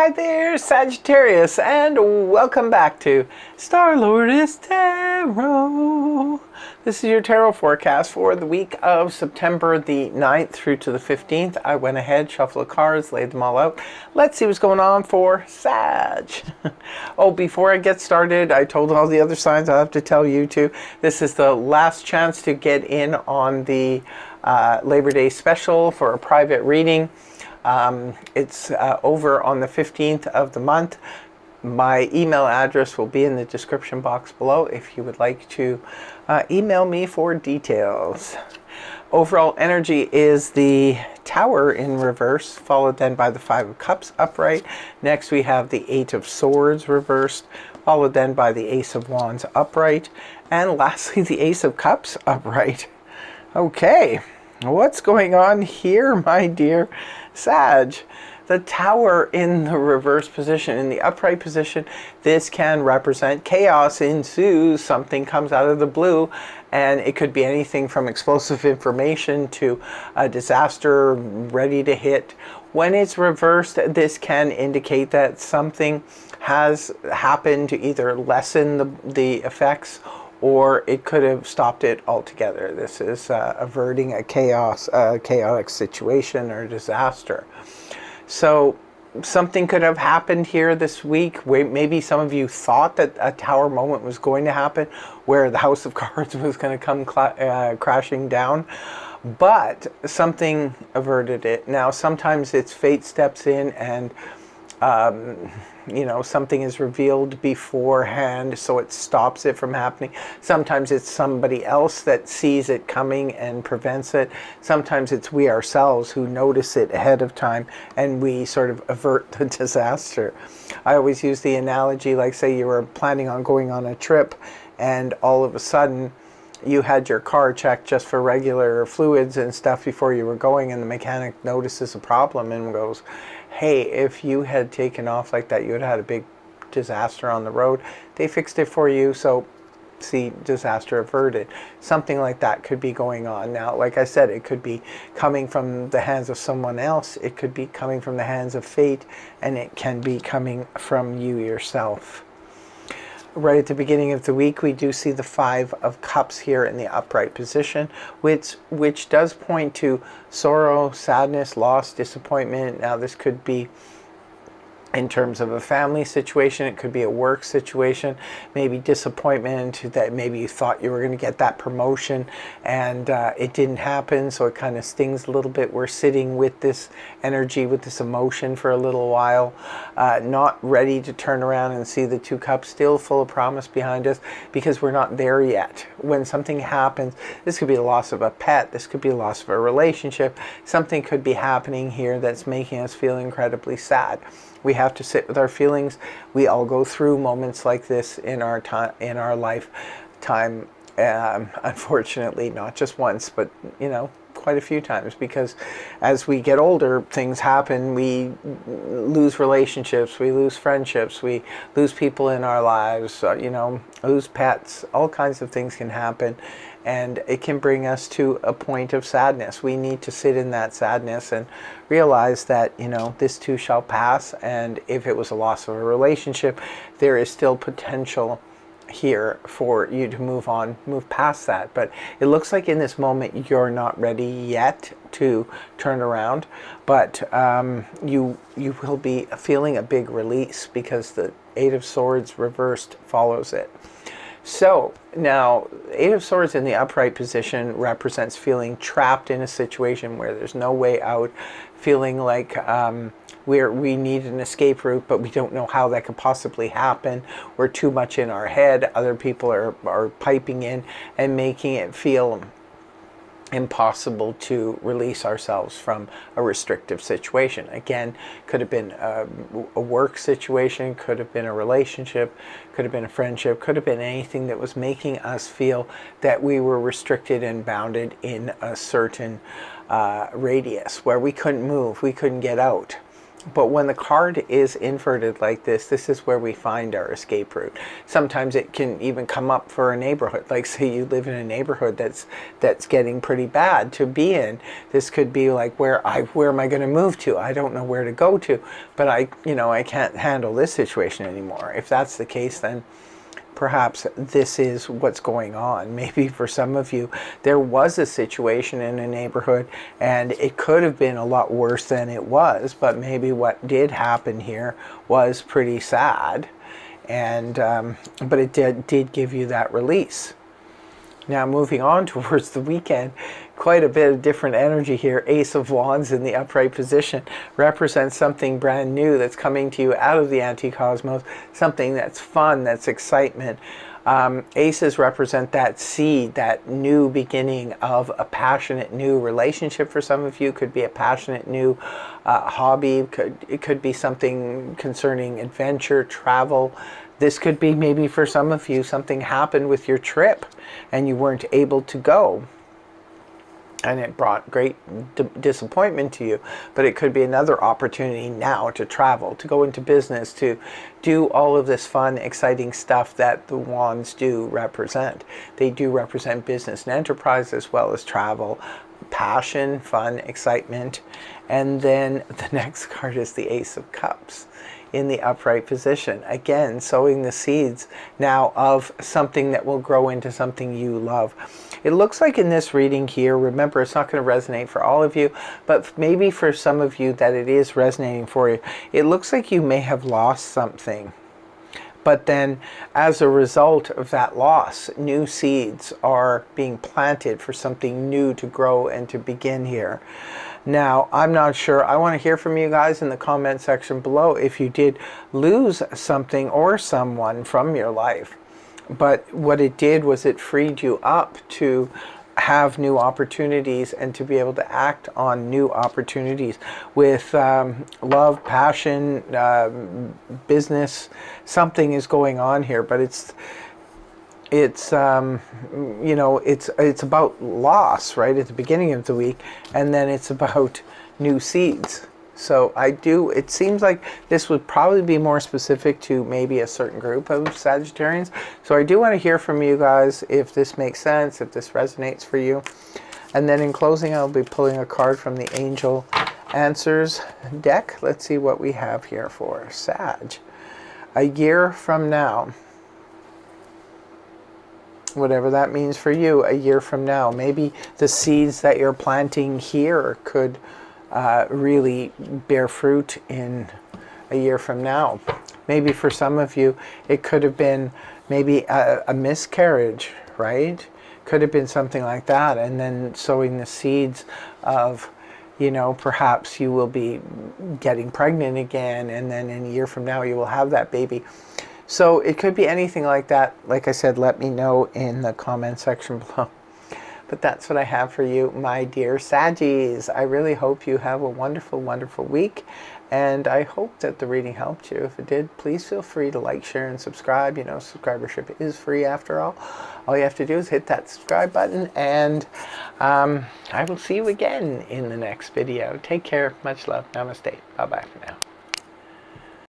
Hi there, Sagittarius, and welcome back to Star-Lord's Tarot. This is your tarot forecast for the week of September the 9th through to the 15th. I went ahead, shuffled the cards, laid them all out. Let's see what's going on for Sag. Oh, before I get started, I told all the other signs, I have to tell you too. This is the last chance to get in on the Labor Day special for a private reading. It's over on the 15th of the month. My email address will be in the description box below if you would like to email me for details. Overall energy is the Tower in reverse, followed then by the Five of Cups upright. Next we have the Eight of Swords reversed, followed then by the Ace of Wands upright, and lastly the Ace of Cups upright. Okay, what's going on here, my dear Sag? The Tower in the reverse position. In the upright position, this can represent chaos ensues. Something comes out of the blue, and it could be anything from explosive information to a disaster ready to hit. When it's reversed, this can indicate that something has happened to either lessen the effects, or it could have stopped it altogether. This is averting a chaotic situation or disaster. So something could have happened here this week where maybe some of you thought that a Tower moment was going to happen, where the House of Cards was going to come crashing down. But something averted it. Now, sometimes it's fate steps in and something is revealed beforehand, so it stops it from happening. Sometimes it's somebody else that sees it coming and prevents it. Sometimes it's we ourselves who notice it ahead of time and we sort of avert the disaster. I always use the analogy, like say you were planning on going on a trip and all of a sudden you had your car checked just for regular fluids and stuff before you were going, and the mechanic notices a problem and goes, hey, if you had taken off like that, you would have had a big disaster on the road. They fixed it for you, so see, disaster averted. Something like that could be going on. Now, like I said, it could be coming from the hands of someone else. It could be coming from the hands of fate, and it can be coming from you yourself. Right at the beginning of the week, we do see the Five of Cups here in the upright position, which does point to sorrow, sadness, loss, disappointment. Now, this could be in terms of a family situation, it could be a work situation, maybe disappointment that maybe you thought you were going to get that promotion and it didn't happen, so it kind of stings a little bit. We're sitting with this energy, with this emotion for a little while, not ready to turn around and see the Two Cups still full of promise behind us, because we're not there yet. When something happens, this could be the loss of a pet, this could be the loss of a relationship, something could be happening here that's making us feel incredibly sad. We have to sit with our feelings. We all go through moments like this in our time, in our lifetime. Unfortunately, not just once, but quite a few times, because as we get older, things happen. We lose relationships, we lose friendships, we lose people in our lives, lose pets. All kinds of things can happen, and it can bring us to a point of sadness. We need to sit in that sadness and realize that, this too shall pass, and if it was a loss of a relationship, there is still potential here for you to move on, move past that. But it looks like in this moment you're not ready yet to turn around, but you will be feeling a big release, because the Eight of Swords reversed follows it. So now, Eight of Swords in the upright position represents feeling trapped in a situation where there's no way out, feeling like we need an escape route, but we don't know how that could possibly happen. We're too much in our head. Other people are piping in and making it feel impossible to release ourselves from a restrictive situation. Again, could have been a work situation, could have been a relationship, could have been a friendship, could have been anything that was making us feel that we were restricted and bounded in a certain radius where we couldn't move, we couldn't get out. But when the card is inverted like this is where we find our escape route. Sometimes it can even come up for a neighborhood. Like say you live in a neighborhood that's getting pretty bad to be in. This could be like where am I going to move to? I don't know where to go to, but I can't handle this situation anymore. If that's the case, then perhaps this is what's going on. Maybe for some of you, there was a situation in a neighborhood and it could have been a lot worse than it was, but maybe what did happen here was pretty sad, and but it did give you that release. Now moving on towards the weekend, quite a bit of different energy here. Ace of Wands in the upright position represents something brand new that's coming to you out of the anti-cosmos, something that's fun, that's excitement. Aces represent that seed, that new beginning of a passionate new relationship for some of you. Could be a passionate new hobby. It could be something concerning adventure, travel. This could be maybe for some of you something happened with your trip and you weren't able to go, and it brought great disappointment to you. But it could be another opportunity now to travel, to go into business, to do all of this fun, exciting stuff that the wands do represent. They do represent business and enterprise as well as travel, passion, fun, excitement. And then the next card is the Ace of Cups in the upright position. Again, sowing the seeds now of something that will grow into something you love. It looks like in this reading here, remember, it's not going to resonate for all of you, but maybe for some of you that it is resonating for you. It looks like you may have lost something, but then as a result of that loss, new seeds are being planted for something new to grow and to begin here. Now, I'm not sure. I want to hear from you guys in the comment section below if you did lose something or someone from your life. But what it did was it freed you up to have new opportunities and to be able to act on new opportunities with love, passion, business. Something is going on here, but it's about loss right at the beginning of the week, and then it's about new seeds. So it seems like this would probably be more specific to maybe a certain group of Sagittarians. So I do want to hear from you guys if this makes sense, if this resonates for you. And then in closing, I'll be pulling a card from the Angel Answers deck. Let's see what we have here for Sag. A year from now. Whatever that means for you, a year from now. Maybe the seeds that you're planting here could really bear fruit in a year from now. Maybe for some of you, it could have been maybe a miscarriage, right? Could have been something like that. And then sowing the seeds of, perhaps you will be getting pregnant again, and then in a year from now you will have that baby. So it could be anything like that. Like I said, let me know in the comment section below. But that's what I have for you, my dear Saggies. I really hope you have a wonderful, wonderful week. And I hope that the reading helped you. If it did, please feel free to like, share, and subscribe. Subscribership is free after all. All you have to do is hit that subscribe button. And I will see you again in the next video. Take care. Much love. Namaste. Bye-bye for now.